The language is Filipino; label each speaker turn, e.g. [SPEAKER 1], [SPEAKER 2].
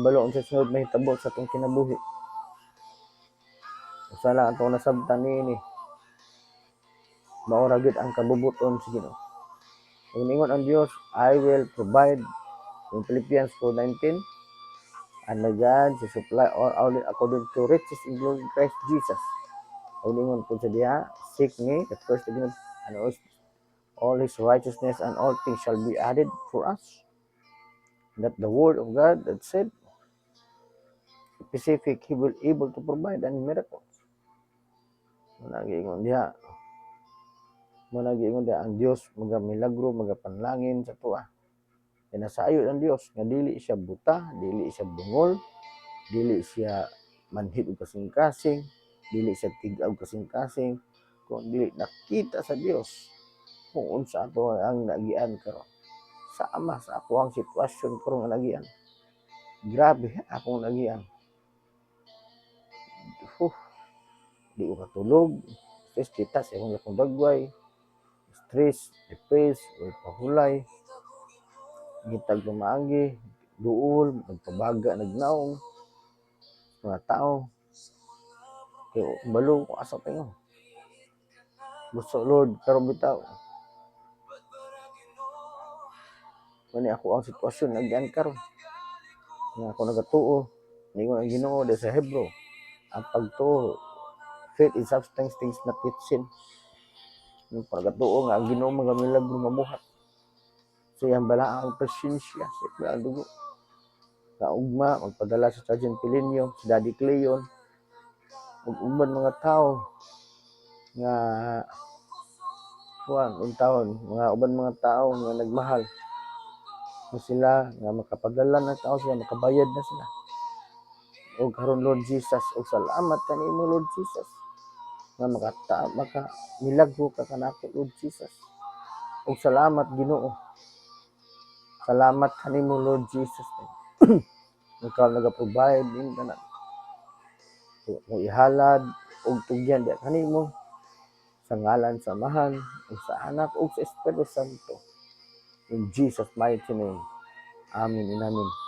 [SPEAKER 1] Balo ang sunod mahitabo sa atong kinabuhi. Usa lang atong nasabtan niini. Mao ra gid ang kabubuton sa Ginoo. Kung ingon ang Dios, I will provide in Philippians 4:19, and my God shall supply all according to riches in glory in Christ Jesus. Kung ingon po sa diha, seek me, the first thing, and all his righteousness, and all things shall be added for us. That the word of God that said, specific, he will able to provide and miracles. Managi-ingon diha, ang Dios magamilagro, magapanlangin sa tuwa. Kaya nasayo ng Dios nga dili siya buta, dili siya bungol, dili siya manhid og kasing-kasing, dili siya tig-aw kasing-kasing, kung dili nakita sa Dios kung unsa ato ang nagian karon. Sama sa ako ang sitwasyon karon nga nagian. Grabe akong nagian. Di ko katulog, stress kita sa akong dagway, stress, depressed, or pahulay, gitag tumaagi, duol, nagpabaga, nagnaong, mga tao. Kaya balo ko asa pa yun. Gusto Lord, karon bitaw. Kani ako ang sitwasyon nagian karon. Nga ako nagatuo, ningon ang Ginoo di sa Hebro, ang pagtuo, faith is substance things not yet seen. Yung pagkatuo nga ang Ginoo magamilagro mabuhat. So yung balaang presensya sa ang dugo. Kaugma, magpadala sa Sergeant Pilinio, si Daddy Cleon, ug uban mga tao nga mga uban mga tao nga nagmahal. So sila nga makapadala na tao sila, makabayad na sila. O karon Lord Jesus, o salamat kanimo Lord Jesus nga maka milagro ka kanako Lord Jesus. O salamat Ginoo. Salamat kanimo Lord Jesus. Ikaw nagaprovide din tanan. Kung ihalad og tugyan di kanimo sa ngalan sa Amahan ug sa Anak ug sa Espiritu Santo. In Jesus mighty name. Amen and amen.